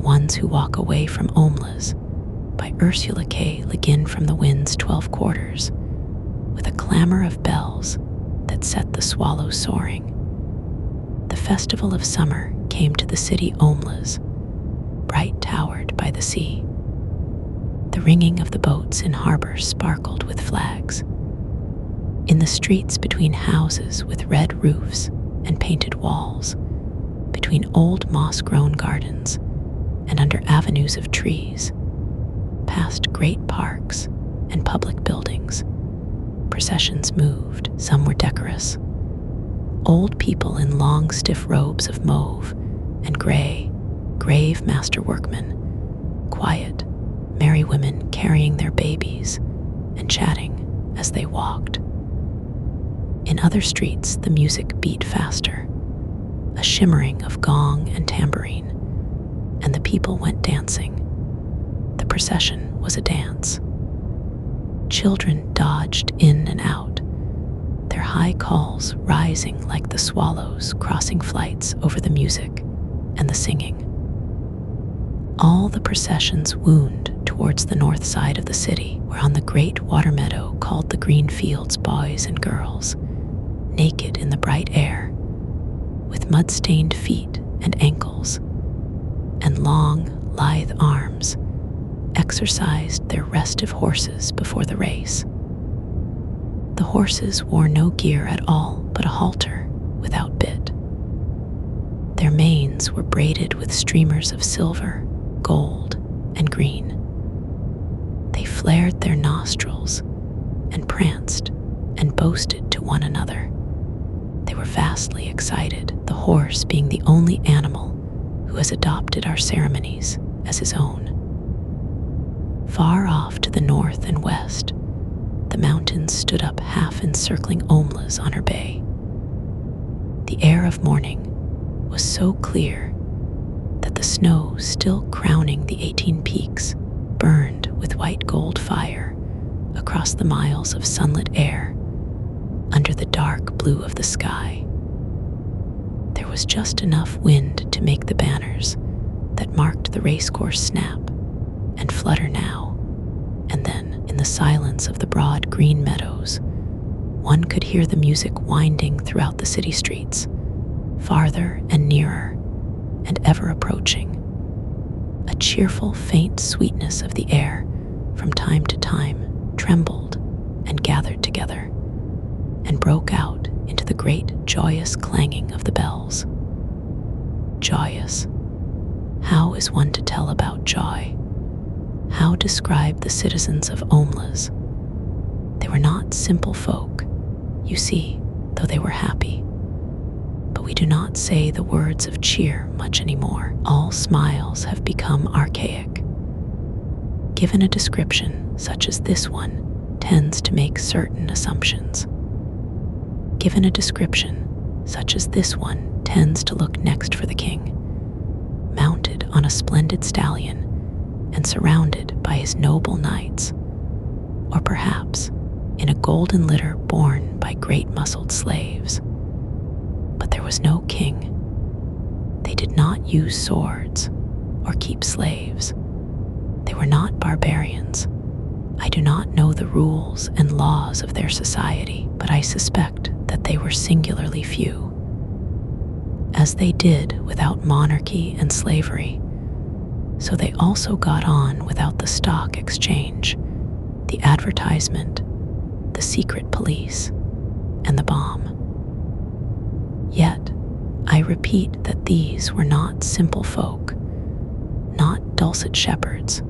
Ones Who Walk Away from Omelas by Ursula K. Guin from the Wind's 12 Quarters, with a clamor of bells that set the swallow soaring. The festival of summer came to the city Omelas, bright towered by the sea. The ringing of the boats in harbor sparkled with flags. In the streets between houses with red roofs and painted walls, between old moss-grown gardens and under avenues of trees, past great parks and public buildings, processions moved. Some were decorous. Old people in long, stiff robes of mauve and gray, grave master workmen, quiet, merry women carrying their babies and chatting as they walked. In other streets, the music beat faster, a shimmering of gong and tambourine, and the people went dancing. The procession was a dance. Children dodged in and out, their high calls rising like the swallows crossing flights over the music and the singing. All the processions wound towards the north side of the city, where on the great water meadow called the green fields, boys and girls, naked in the bright air, with mud-stained feet and ankles, and long, lithe arms, exercised their restive horses before the race. The horses wore no gear at all but a halter without bit. Their manes were braided with streamers of silver, gold, and green. They flared their nostrils and pranced and boasted to one another. They were vastly excited, the horse being the only animal who has adopted our ceremonies as his own. Far off to the north and west, the mountains stood up half encircling Omelas on her bay. The air of morning was so clear that the snow still crowning the 18 peaks burned with white gold fire across the miles of sunlit air under the dark blue of the sky. There was just enough wind to make the banners that marked the racecourse snap and flutter now and then. In the silence of the broad green meadows, one could hear the music winding throughout the city streets, farther and nearer, and ever approaching. A cheerful, faint sweetness of the air from time to time trembled and gathered together, and broke out into the great joyous clanging of the bells. Joyous. How is one to tell about joy? How describe the citizens of Omelas? They were not simple folk, you see, though they were happy. But we do not say the words of cheer much anymore. All smiles have become archaic. Given a description such as this one tends to make certain assumptions. Given a description such as this one tends to look next for the king, mounted on a splendid stallion and surrounded by his noble knights, or perhaps in a golden litter borne by great muscled slaves. But there was no king. They did not use swords or keep slaves. They were not barbarians. I do not know the rules and laws of their society, but I suspect that they were singularly few. As they did without monarchy and slavery, so they also got on without the stock exchange, the advertisement, the secret police, and the bomb. Yet, I repeat that these were not simple folk, not dulcet shepherds,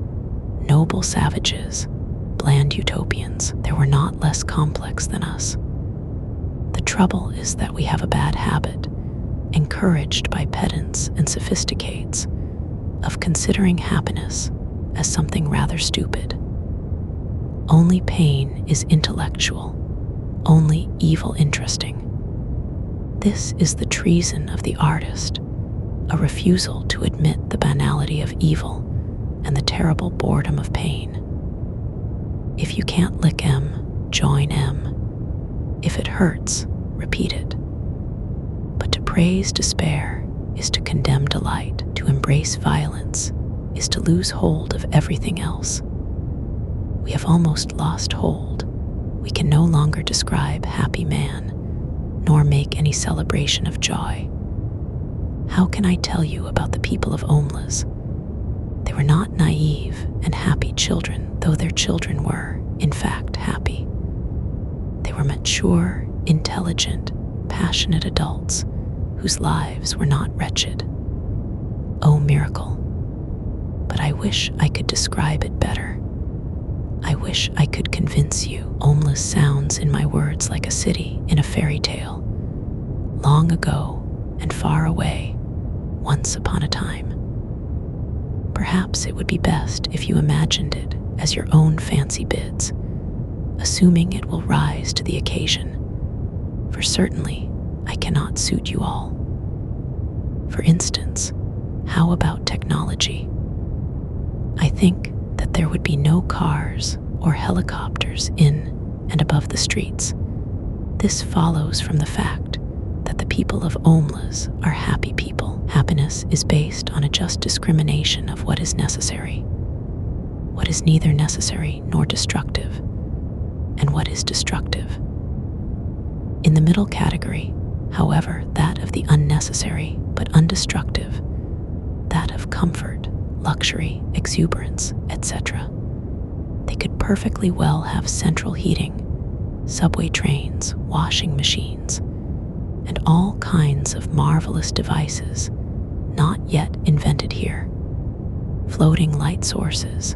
noble savages, bland utopians. They were not less complex than us. The trouble is that we have a bad habit, encouraged by pedants and sophisticates, of considering happiness as something rather stupid. Only pain is intellectual, only evil interesting. This is the treason of the artist, a refusal to admit the banality of evil and the terrible boredom of pain. If you can't lick M, join M. If it hurts, repeat it. But to praise despair is to condemn delight. To embrace violence is to lose hold of everything else. We have almost lost hold. We can no longer describe happy man, nor make any celebration of joy. How can I tell you about the people of Omelas? They were not naive and happy children, though their children were, in fact, happy. They were mature, intelligent, passionate adults whose lives were not wretched. Oh, miracle. But I wish I could describe it better. I wish I could convince you. Omelas sounds in my words like a city in a fairy tale. Long ago and far away, once upon a time. Perhaps it would be best if you imagined it as your own fancy bids, assuming it will rise to the occasion, for certainly I cannot suit you all. For instance, how about technology? I think that there would be no cars or helicopters in and above the streets. This follows from the fact that the people of Omelas are happy people. Happiness is based on a just discrimination of what is necessary, what is neither necessary nor destructive, and what is destructive. In the middle category, however, that of the unnecessary but undestructive, that of comfort, luxury, exuberance, etc. They could perfectly well have central heating, subway trains, washing machines, and all kinds of marvelous devices not yet invented here. Floating light sources,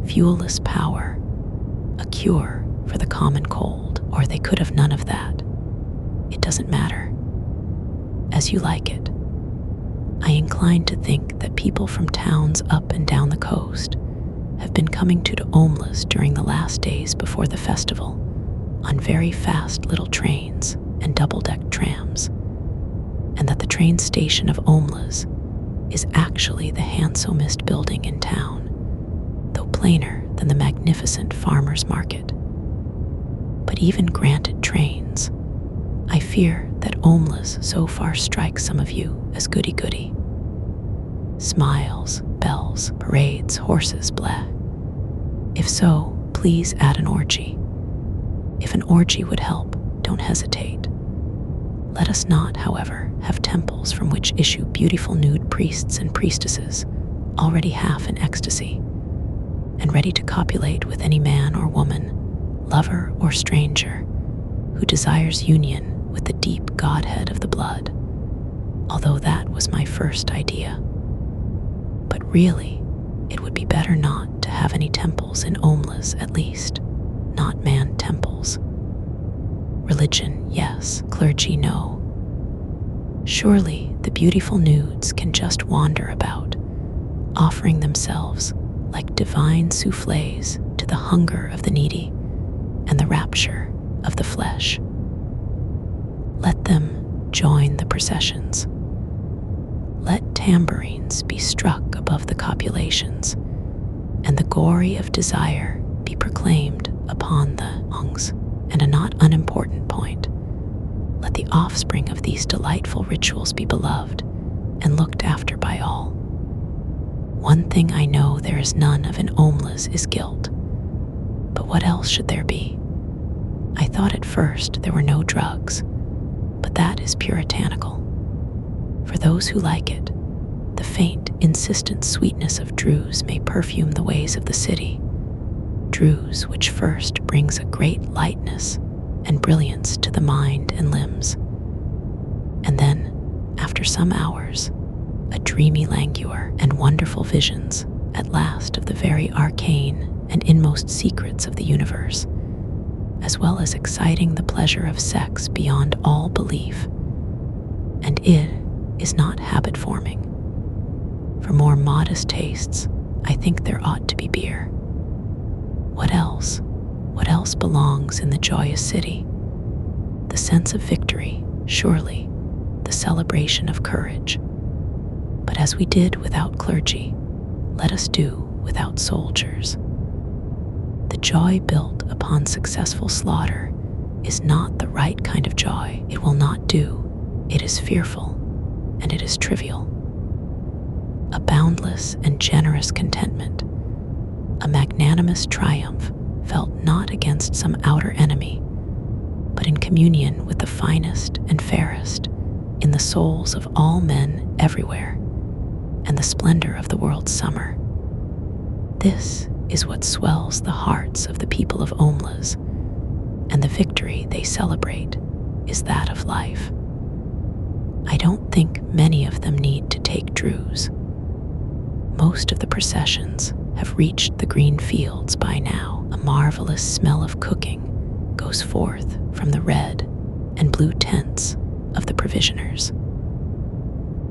fuelless power, a cure for the common cold, or they could have none of that. It doesn't matter. As you like it. I incline to think that people from towns up and down the coast have been coming to Omelas during the last days before the festival on very fast little trains and double-deck trams, and that the train station of Omelas is actually the handsomest building in town, though plainer than the magnificent farmer's market. But even granted trains, I fear that Omelas so far strikes some of you as goody-goody. Smiles, bells, parades, horses, blah. If so, please add an orgy. If an orgy would help, don't hesitate. Let us not, however, have temples from which issue beautiful nude priests and priestesses, already half in ecstasy, and ready to copulate with any man or woman, lover or stranger, who desires union with the deep Godhead of the blood, although that was my first idea. But really, it would be better not to have any temples in Omelas, at least, not man temples. Religion, yes. Clergy, no. Surely the beautiful nudes can just wander about, offering themselves like divine soufflés to the hunger of the needy and the rapture of the flesh. Let them join the processions. Let tambourines be struck above the copulations, and the glory of desire be proclaimed upon the lungs. And a not unimportant point, let the offspring of these delightful rituals be beloved and looked after by all. One thing I know there is none of in Omelas is guilt. But what else should there be? I thought at first there were no drugs, but that is puritanical. For those who like it, the faint, insistent sweetness of drues may perfume the ways of the city. Drues which first brings a great lightness and brilliance to the mind and limbs, and then, after some hours, a dreamy languor and wonderful visions, at last, of the very arcane and inmost secrets of the universe, as well as exciting the pleasure of sex beyond all belief. And it is not habit-forming. For more modest tastes, I think there ought to be beer. What else? What else belongs in the joyous city? The sense of victory, surely, the celebration of courage. But as we did without clergy, let us do without soldiers. The joy built upon successful slaughter is not the right kind of joy. It will not do. It is fearful, and it is trivial. A boundless and generous generous contentment, a magnanimous triumph felt not against some outer enemy, but in communion with the finest and fairest in the souls of all men everywhere, and the splendor of the world's summer. This is what swells the hearts of the people of Omelas, and the victory they celebrate is that of life. I don't think many of them need to take drues. Most of the processions have reached the green fields by now. A marvelous smell of cooking goes forth from the red and blue tents of the provisioners.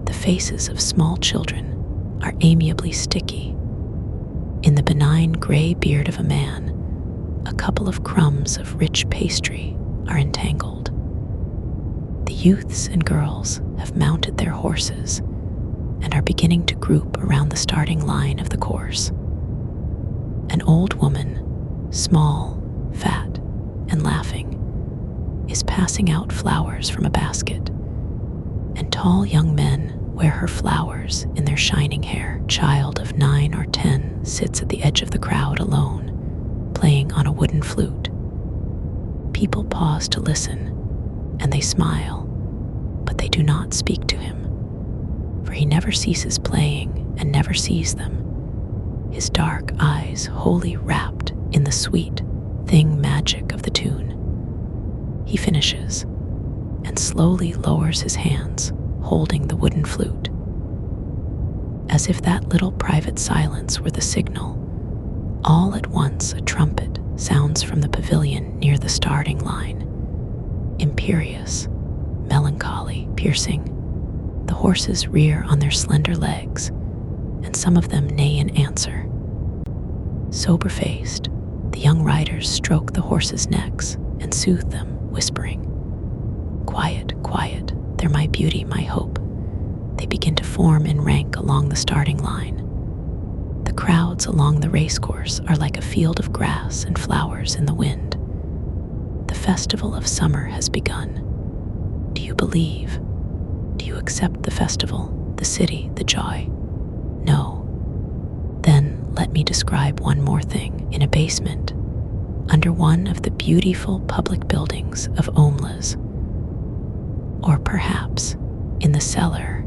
The faces of small children are amiably sticky. In the benign gray beard of a man, a couple of crumbs of rich pastry are entangled. The youths and girls have mounted their horses and are beginning to group around the starting line of the course. An old woman, small, fat, and laughing, is passing out flowers from a basket, and tall young men wear her flowers in their shining hair. A child of 9 or 10 sits at the edge of the crowd alone, playing on a wooden flute. People pause to listen, and they smile, but they do not speak to him, for he never ceases playing and never sees them, his dark eyes wholly wrapped in the sweet, thing magic of the tune. He finishes, and slowly lowers his hands, holding the wooden flute. As if that little private silence were the signal, all at once a trumpet sounds from the pavilion near the starting line. Imperious, melancholy, piercing, the horses rear on their slender legs, and some of them neigh in answer. Sober-faced, the young riders stroke the horses' necks and soothe them, whispering, "Quiet, quiet, they're my beauty, my hope." They begin to form in rank along the starting line. The crowds along the racecourse are like a field of grass and flowers in the wind. The festival of summer has begun. Do you believe? Do you accept the festival, the city, the joy? No. Then let me describe one more thing. In a basement, under one of the beautiful public buildings of Omelas, or perhaps in the cellar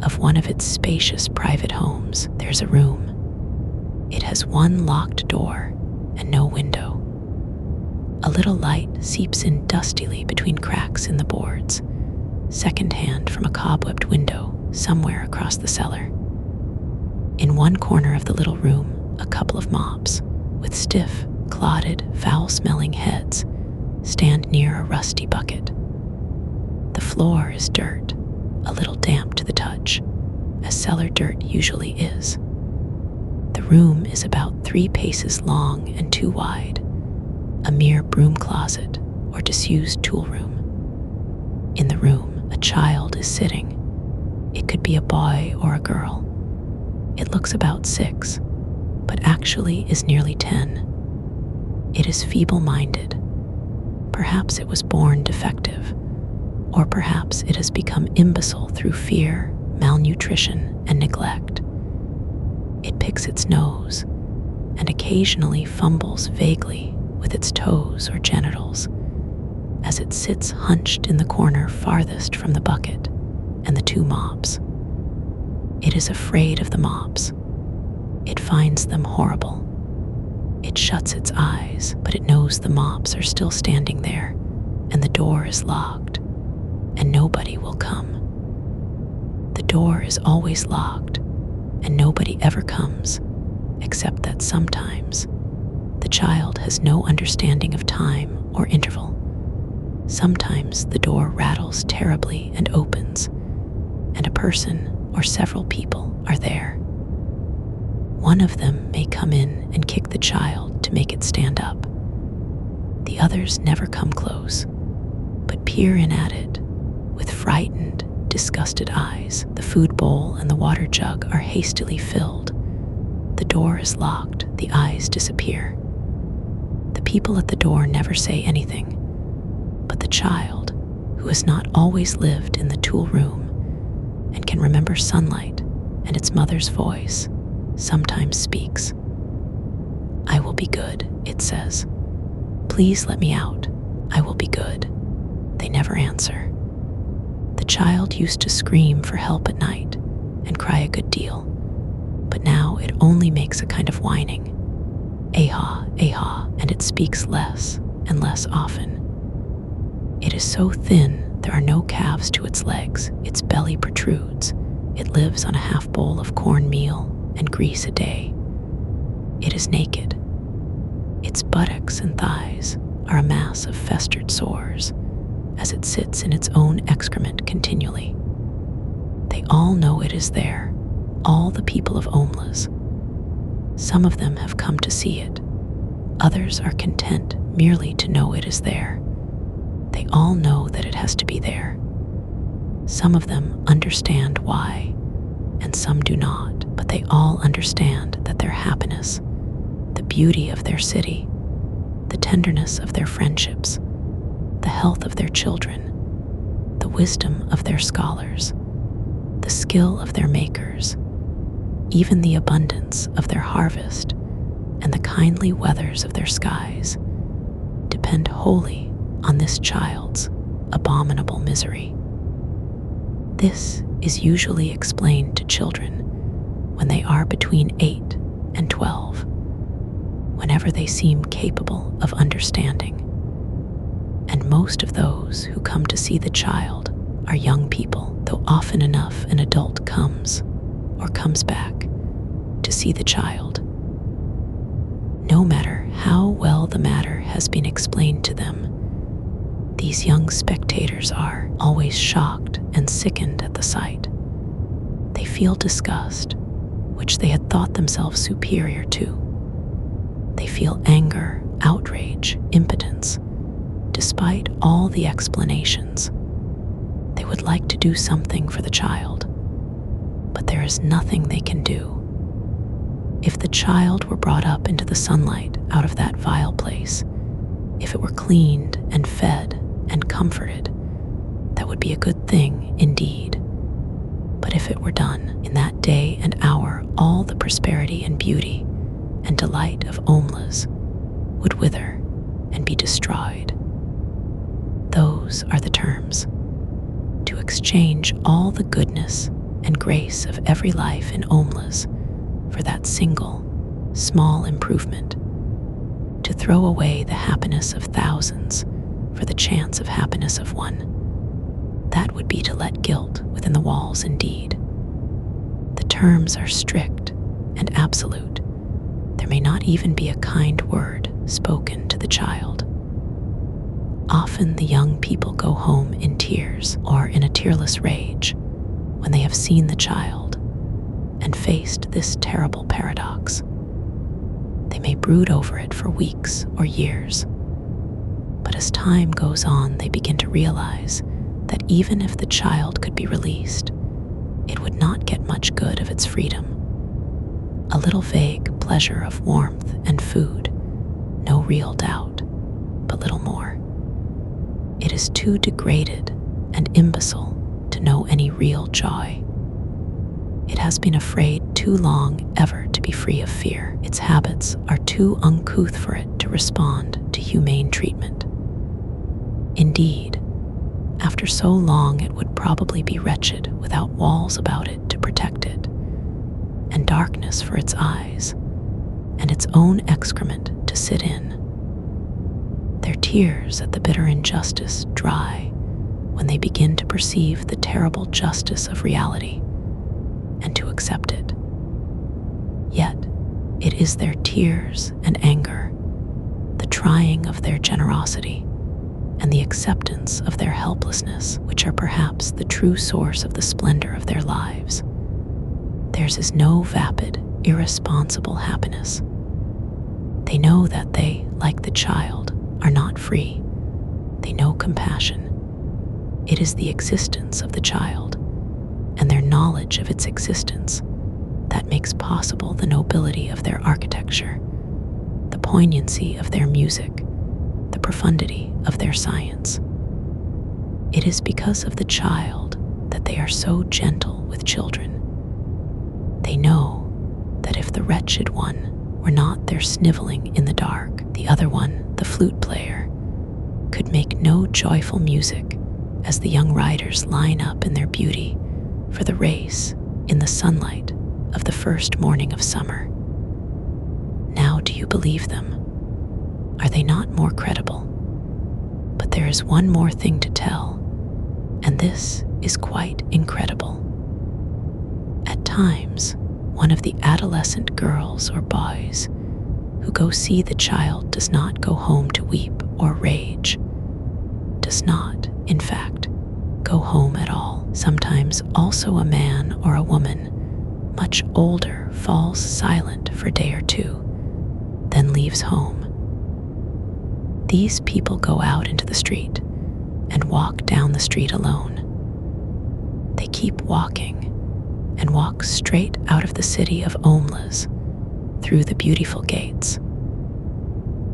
of one of its spacious private homes, there's a room. It has one locked door and no window. A little light seeps in dustily between cracks in the boards, secondhand from a cobwebbed window somewhere across the cellar. In one corner of the little room, a couple of mops, with stiff, clotted, foul-smelling heads, stand near a rusty bucket. The floor is dirt, a little damp to the touch, as cellar dirt usually is. The room is about 3 paces long and 2 wide, a mere broom closet or disused tool room. In the room, a child is sitting. It could be a boy or a girl. It looks about 6, but actually is nearly 10. It is feeble-minded. Perhaps it was born defective, or perhaps it has become imbecile through fear, malnutrition, and neglect. It picks its nose and occasionally fumbles vaguely with its toes or genitals as it sits hunched in the corner farthest from the bucket and the 2 mops. It is afraid of the mops. It finds them horrible. It shuts its eyes, but it knows the mops are still standing there, and the door is locked, and nobody will come. The door is always locked, and nobody ever comes, except that sometimes the child has no understanding of time or interval. Sometimes the door rattles terribly and opens, and a person or several people are there. One of them may come in and kick the child to make it stand up. The others never come close, but peer in at it with frightened, disgusted eyes. The food bowl and the water jug are hastily filled. The door is locked, the eyes disappear. The people at the door never say anything, but the child, who has not always lived in the tool room and can remember sunlight and its mother's voice, sometimes speaks. "I will be good," it says. "Please let me out. I will be good." They never answer. The child used to scream for help at night and cry a good deal, but now it only makes a kind of whining. "Aha, aha," and it speaks less and less often. It is so thin there are no calves to its legs, its belly protrudes, it lives on a half bowl of cornmeal and grease a day. It is naked. Its buttocks and thighs are a mass of festered sores, as it sits in its own excrement continually. They all know it is there, all the people of Omelas. Some of them have come to see it. Others are content merely to know it is there. They all know that it has to be there. Some of them understand why, and some do not, but they all understand that their happiness, the beauty of their city, the tenderness of their friendships, the health of their children, the wisdom of their scholars, the skill of their makers, even the abundance of their harvest, and the kindly weathers of their skies, depend wholly on this child's abominable misery. This is usually explained to children when they are between 8 and 12, whenever they seem capable of understanding. And most of those who come to see the child are young people, though often enough an adult comes or comes back to see the child. No matter how well the matter has been explained to them, these young spectators are always shocked and sickened at the sight. They feel disgust, which they had thought themselves superior to. They feel anger, outrage, impotence, despite all the explanations. They would like to do something for the child, but there is nothing they can do. If the child were brought up into the sunlight out of that vile place, if it were cleaned and fed and comforted, that would be a good thing indeed. But if it were done in that day and hour, all the prosperity and beauty and delight of Omelas would wither and be destroyed. Those are the terms. To exchange all the goodness and grace of every life in Omelas for that single, small improvement, to throw away the happiness of thousands for the chance of happiness of one, that would be to let guilt within the walls indeed. The terms are strict and absolute. There may not even be a kind word spoken to the child. Often the young people go home in tears or in a tearless rage when they have seen the child and faced this terrible paradox. They may brood over it for weeks or years, but as time goes on, they begin to realize that even if the child could be released, it would not get much good of its freedom. A little vague pleasure of warmth and food, no real doubt, but little more. It is too degraded and imbecile to know any real joy. It has been afraid too long ever to be free of fear. Its habits are too uncouth for it to respond to humane treatment. Indeed, after so long it would probably be wretched without walls about it to protect it, and darkness for its eyes, and its own excrement to sit in. Their tears at the bitter injustice dry when they begin to perceive the terrible justice of reality and to accept it. Yet, it is their tears and anger, the trying of their generosity, and the acceptance of their helplessness, which are perhaps the true source of the splendor of their lives. Theirs is no vapid, irresponsible happiness. They know that they, like the child, are not free. They know compassion. It is the existence of the child, and their knowledge of its existence, that makes possible the nobility of their architecture, the poignancy of their music, the profundity of their science. It is because of the child that they are so gentle with children. They know that if the wretched one were not there sniveling in the dark, the other one, the flute player, could make no joyful music as the young riders line up in their beauty for the race in the sunlight of the first morning of summer. Now do you believe them? Are they not more credible? But there is one more thing to tell, and this is quite incredible. At times, one of the adolescent girls or boys who go see the child does not go home to weep or rage, does not, in fact, go home at all. Sometimes also a man or a woman, much older, falls silent for a day or two, then leaves home. These people go out into the street and walk down the street alone. They keep walking and walk straight out of the city of Omelas through the beautiful gates.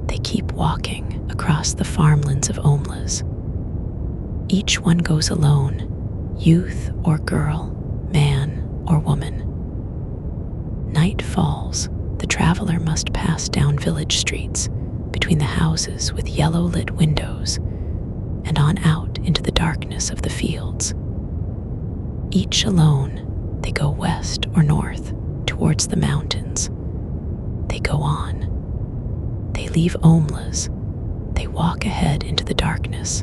They keep walking across the farmlands of Omelas. Each one goes alone, youth or girl, man or woman. Night falls, the traveler must pass down village streets between the houses with yellow-lit windows and on out into the darkness of the fields. Each alone, they go west or north towards the mountains. They go on. They leave Omelas. They walk ahead into the darkness,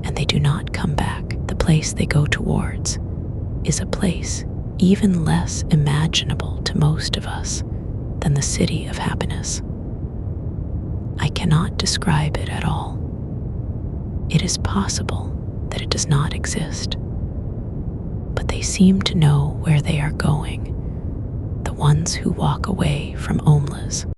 and they do not come back. The place they go towards is a place even less imaginable to most of us than the city of happiness. I cannot describe it at all. It is possible that it does not exist, but they seem to know where they are going, the ones who walk away from Omelas.